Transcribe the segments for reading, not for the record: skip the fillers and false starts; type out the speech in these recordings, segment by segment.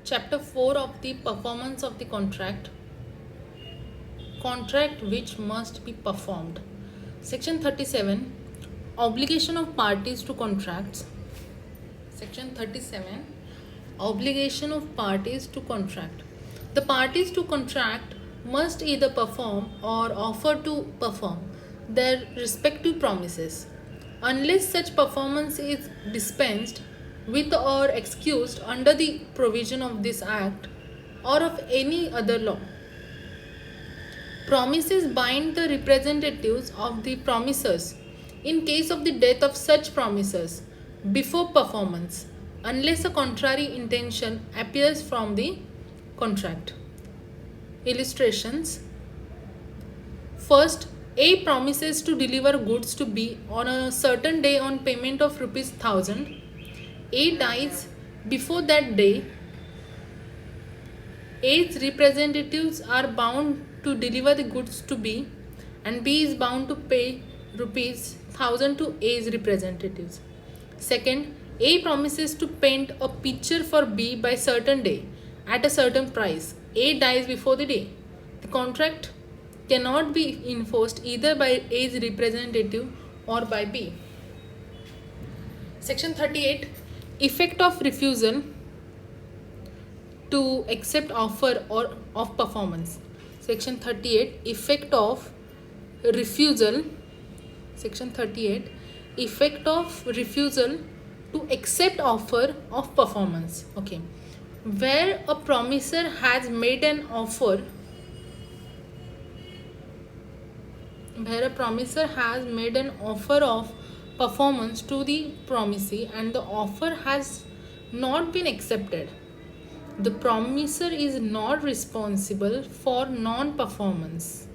chapter 4 of the performance of the contract which must be performed. Section 37, obligation of parties to contracts. Section 37, obligation of parties to contract. The parties to contract must either perform or offer to perform their respective promises. Unless such performance is dispensed with or excused under the provision of this Act or of any other law, promises bind the representatives of the promisers in case of the death of such promisers before performance, unless a contrary intention appears from the contract. Illustrations. First, A promises to deliver goods to B on a certain day on payment of rupees 1000. A dies before that day. A's representatives are bound to deliver the goods to B, and B is bound to pay rupees 1000 to A's representatives. Second, A promises to paint a picture for B by certain day at a certain price. A dies before the day. The contract cannot be enforced either by A's representative or by B. Section 38, effect of refusal to accept offer or of performance. Section 38, effect of refusal. Section 38, effect of refusal to accept offer of performance. Okay, where a promiser has made an offer, of performance to the promisee and the offer has not been accepted, the promiser is not responsible for non-performance,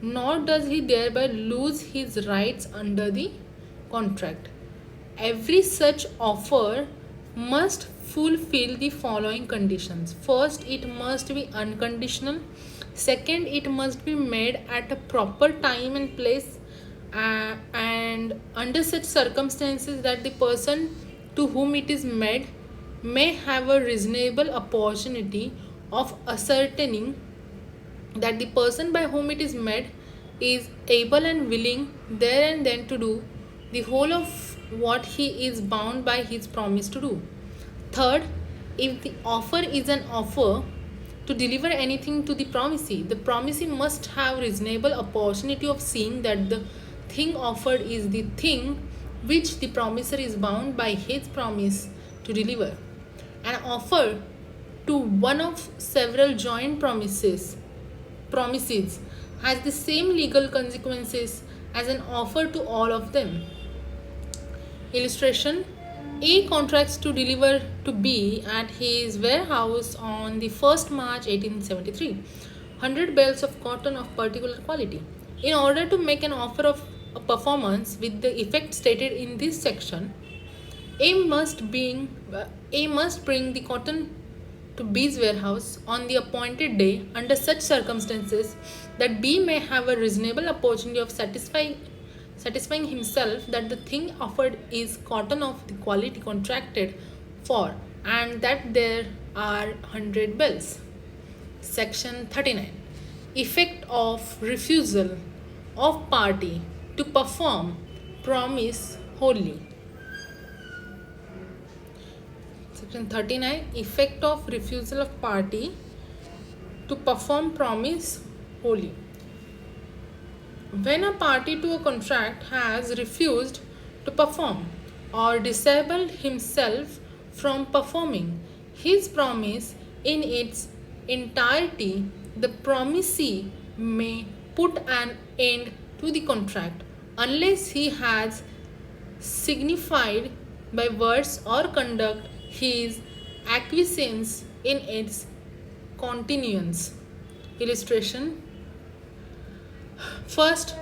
nor does he thereby lose his rights under the contract. Every such offer must fulfill the following conditions. First, it must be unconditional. Second, it must be made at a proper time and place, and under such circumstances that the person to whom it is made may have a reasonable opportunity of ascertaining that the person by whom it is made is able and willing there and then to do the whole of what he is bound by his promise to do. Third, if the offer is an offer to deliver anything to the promisee must have reasonable opportunity of seeing that the thing offered is the thing which the promiser is bound by his promise to deliver. An offer to one of several joint promises has the same legal consequences as an offer to all of them. Illustration. A contracts to deliver to B at his warehouse on the 1st March 1873 100 bales of cotton of particular quality. In order to make an offer of a performance with the effect stated in this section, A must bring the cotton to B's warehouse on the appointed day under such circumstances that B may have a reasonable opportunity of satisfying himself that the thing offered is cotton of the quality contracted for and that there are 100 bales. Section 39, effect of refusal of party to perform promise wholly. Section 39, effect of refusal of party to perform promise wholly. When a party to a contract has refused to perform or disabled himself from performing his promise in its entirety, the promisee may put an end to the contract unless he has signified by words or conduct his acquiescence in its continuance. Illustration. First,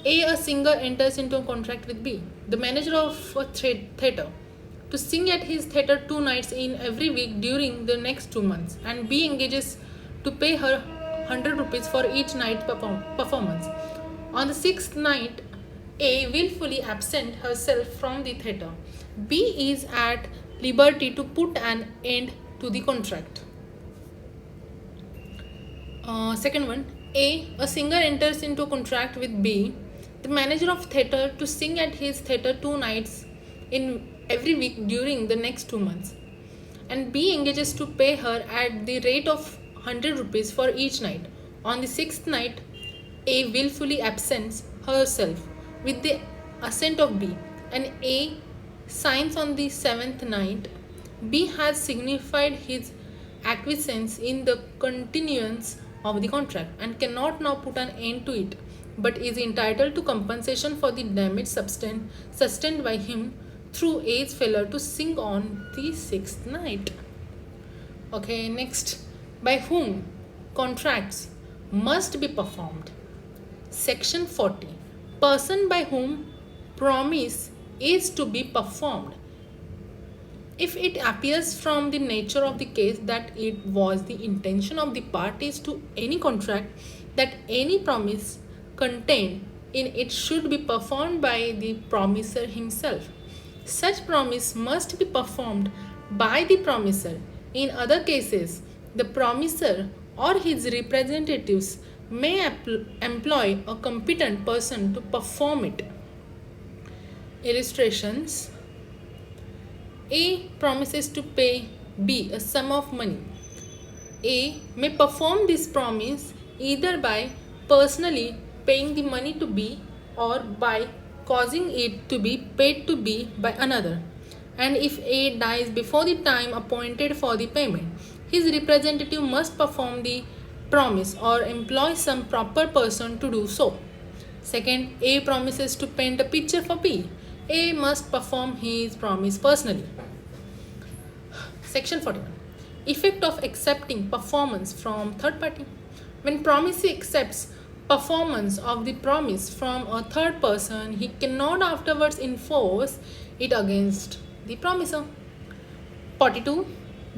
a singer enters into a contract with B, the manager of a theatre, to sing at his theatre 2 nights in every week during the next 2 months, and B engages to pay her 100 rupees for each night performance. On the 6th night, A willfully absent herself from the theatre. B is at liberty to put an end to the contract. Second one, a singer enters into a contract with B, the manager of theatre, to sing at his theatre 2 nights in every week during the next 2 months. And B engages to pay her at the rate of 100 rupees for each night. On the sixth night, A willfully absents herself with the assent of B, and A signs on the seventh night. B has signified his acquiescence in the continuance of the contract and cannot now put an end to it, but is entitled to compensation for the damage sustained by him through A's failure to sing on the sixth night. Okay, next, by whom contracts must be performed. Section 40. Person by whom promise is to be performed. If it appears from the nature of the case that it was the intention of the parties to any contract that any promise contained in it should be performed by the promiser himself, such promise must be performed by the promiser. In other cases, the promiser or his representatives may employ a competent person to perform it. Illustrations. A promises to pay B a sum of money. A may perform this promise either by personally paying the money to B or by causing it to be paid to B by another. And if A dies before the time appointed for the payment, his representative must perform the promise or employ some proper person to do so. Second, A promises to paint a picture for B. A must perform his promise personally. Section 41. Effect of accepting performance from third party. When promisee accepts performance of the promise from a third person, he cannot afterwards enforce it against the promiser. 42.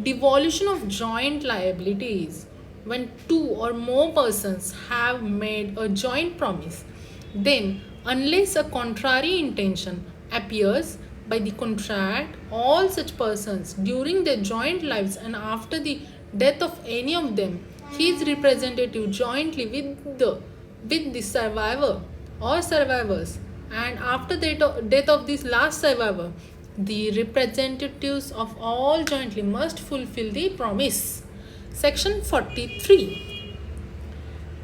Devolution of joint liabilities. When two or more persons have made a joint promise, then unless a contrary intention appears by the contract, all such persons during their joint lives and after the death of any of them, his representative jointly with the survivor or survivors, and after the death of this last survivor, the representatives of all jointly must fulfill the promise. Section 43.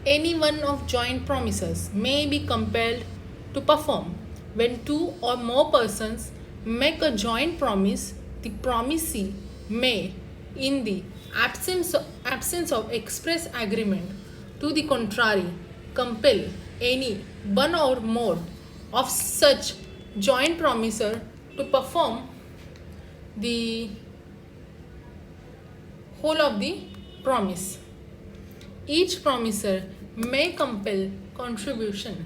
Any one of joint promises may be compelled to perform. When two or more persons make a joint promise, the promisee may, in the absence of express agreement to the contrary, compel any one or more of such joint promiser to perform the whole of the promise. Each promiser may compel contribution.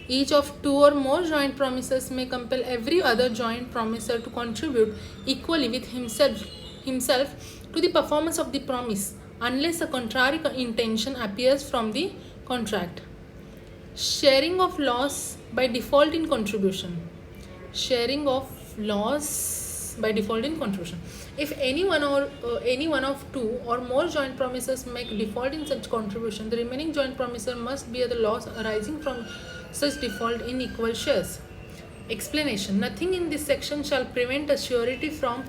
Each of two or more joint promisers may compel every other joint promiser to contribute equally with himself to the performance of the promise, unless a contrary intention appears from the contract. Sharing of loss by default in contribution. Sharing of loss by default in contribution. If any one of two or more joint promisers make default in such contribution, the remaining joint promiser must bear the loss arising from such default in equal shares. Explanation. Nothing in this section shall prevent a surety from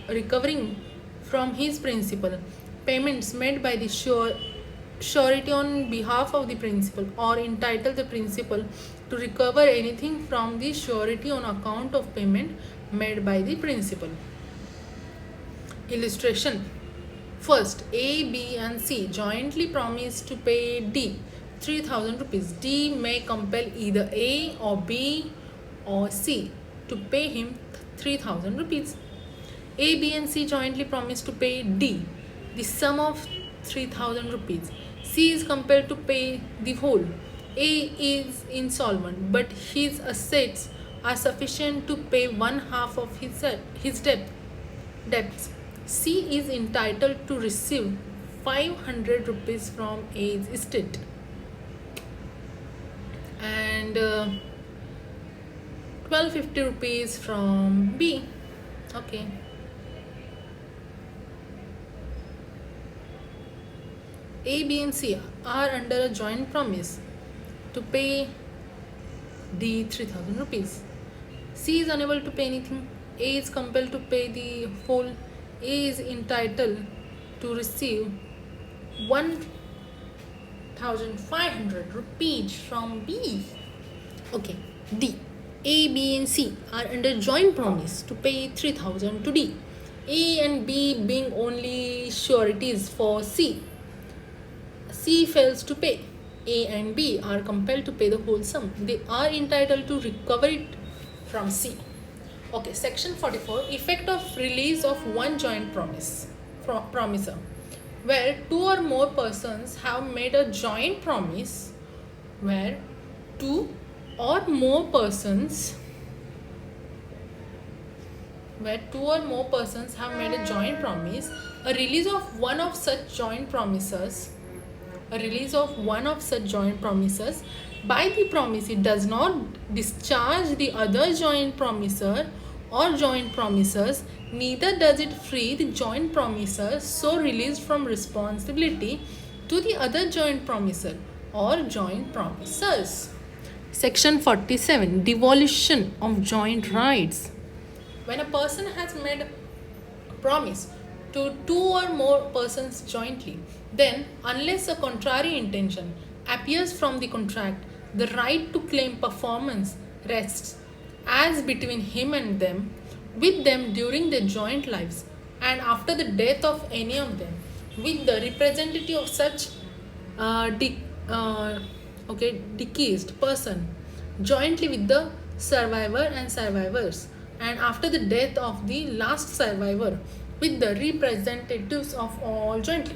recovering from his principal payments made by the surety on behalf of the principal, or entitle the principal to recover anything from the surety on account of payment made by the principal. Illustration. First, A, B and C jointly promise to pay D 3000 rupees. D may compel either A or B or C to pay him 3000 rupees. A, B and C jointly promise to pay D the sum of 3000 rupees. C is compelled to pay the whole. A is insolvent, but his assets are sufficient to pay one half of his debts. C is entitled to receive 500 rupees from A's estate and 1250 rupees from B. Okay. A, B, and C are under a joint promise to pay D 3000 rupees. C is unable to pay anything. A is compelled to pay the whole. A is entitled to receive 1500 rupees from B. Okay, D. A, B, and C are under joint promise to pay 3000 to D. A and B being only sureties for C. C fails to pay. A and B are compelled to pay the whole sum. They are entitled to recover it from C. Okay, section 44, effect of release of one joint promiser, where two or more persons have made a joint promise, where two or more persons have made a joint promise, a release of one of such joint promises by the promisee does not discharge the other joint promiser or joint promisers, neither does it free the joint promiser so released from responsibility to the other joint promiser or joint promisers. Section 47, devolution of joint rights. When a person has made a promise to two or more persons jointly, then unless a contrary intention appears from the contract, the right to claim performance rests as between him and them, with them during their joint lives, and after the death of any of them, with the representative of such deceased person, jointly with the survivor and survivors, and after the death of the last survivor, with the representatives of all jointly.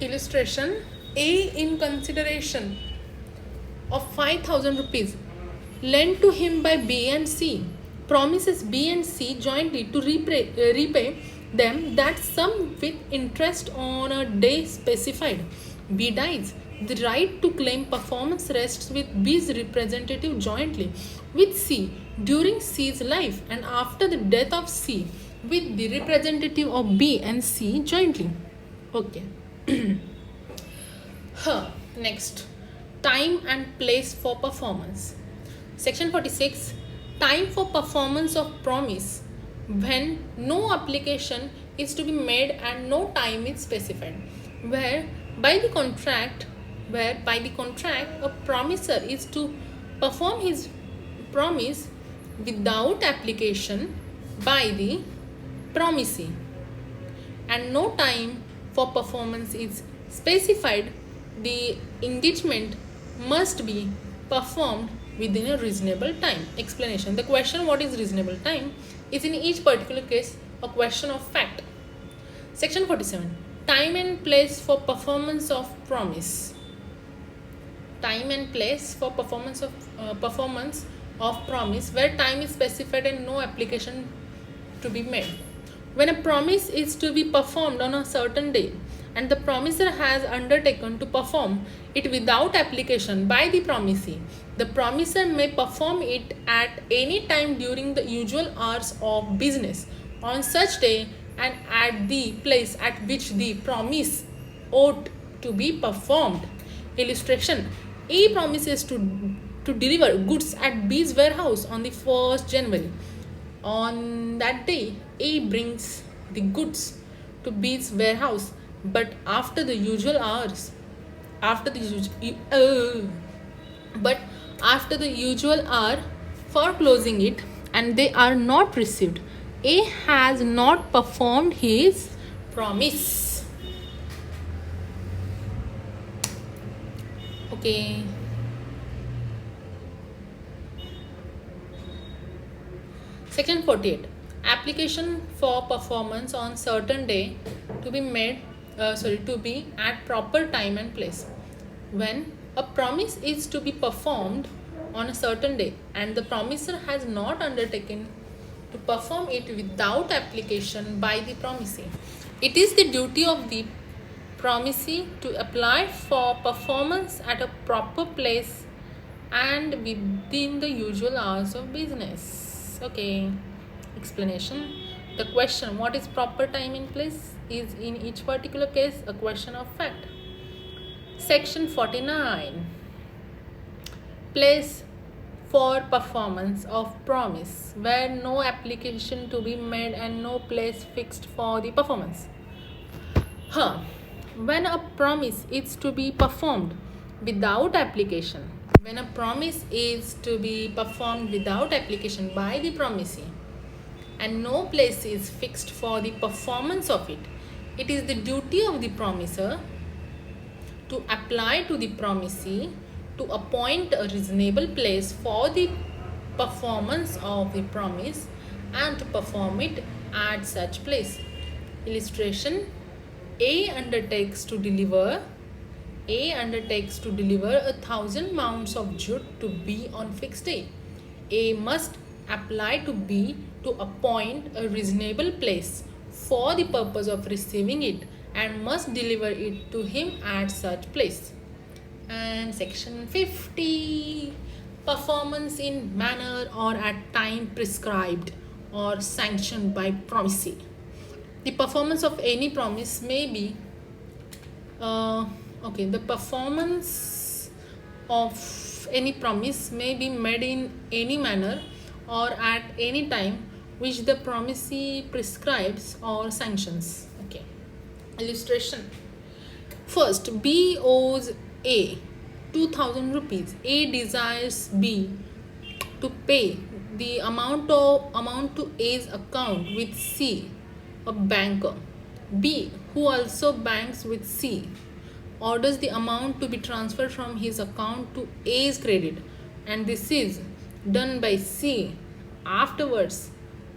Illustration: A, in consideration of 5000 rupees lent to him by B and C, promises B and C jointly to repay them that sum with interest on a day specified. B dies. The right to claim performance rests with B's representative jointly with C during C's life, and after the death of C, with the representative of B and C jointly. Okay. Next, time and place for performance. Section 46, time for performance of promise, when no application is to be made and no time is specified, where by the contract a promiser is to perform his promise without application by the promisee, and no time for performance is specified, the engagement must be performed within a reasonable time. Explanation: the question what is reasonable time is in each particular case a question of fact. Section 47, time and place for performance of promise. Time and place for performance of promise, where time is specified and no application to be made. When a promise is to be performed on a certain day and the promiser has undertaken to perform it without application by the promisee, the promiser may perform it at any time during the usual hours of business on such day and at the place at which the promise ought to be performed. Illustration: A promises to deliver goods at B's warehouse on the 1st January. On that day, A brings the goods to B's warehouse, but after the usual hours, after the usual hour for closing it, and they are not received, A has not performed his promise. Okay. Section 48, application for performance on certain day to be made to be at proper time and place. When a promise is to be performed on a certain day and the promiser has not undertaken to perform it without application by the promisee, it is the duty of the promisee to apply for performance at a proper place and within the usual hours of business. Okay. Explanation: The question, what is proper time in place, is in each particular case a question of fact. Section 49. Place for performance of promise, where no application to be made and no place fixed for the performance. When a promise is to be performed without application, when a promise is to be performed without application by the promisee and no place is fixed for the performance of it, it is the duty of the promiser to apply to the promisee to appoint a reasonable place for the performance of the promise and to perform it at such place. Illustration: A undertakes to deliver 1,000 mounds of jute to B on fixed day. A must apply to B to appoint a reasonable place for the purpose of receiving it and must deliver it to him at such place. And section 50, performance in manner or at time prescribed or sanctioned by promisee. The performance of any promise may be the performance of any promise may be made in any manner or at any time which the promisee prescribes or sanctions. Okay. Illustration: first, B owes A 2,000 rupees. A desires B to pay the amount to A's account with C, a banker. B, who also banks with C, orders the amount to be transferred from his account to A's credit, and this is done by C. Afterwards,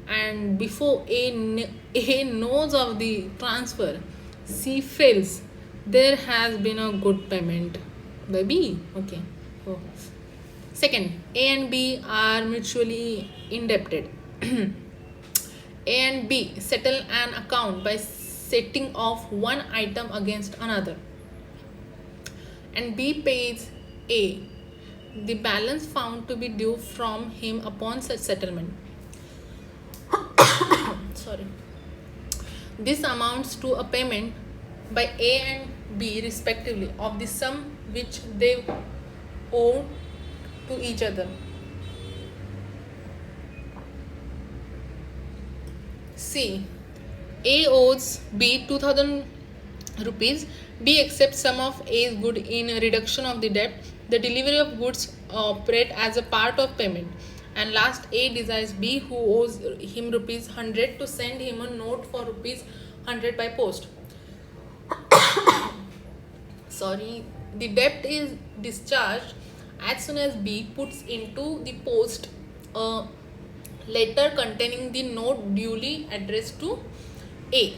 and before A knows of the transfer, C fails. There has been a good payment by B. Okay. Oh. Second, A and B are mutually indebted. A and B settle an account by setting off one item against another, and B pays A the balance found to be due from him upon such settlement. Sorry. This amounts to a payment by A and B respectively of the sum which they owe to each other. C. A owes B 2,000 rupees. B accepts some of A's good in reduction of the debt. The delivery of goods operate as a part of payment. And last, A desires B, who owes him rupees 100, to send him a note for rupees 100 by post. Sorry, the debt is discharged as soon as B puts into the post a letter containing the note duly addressed to A.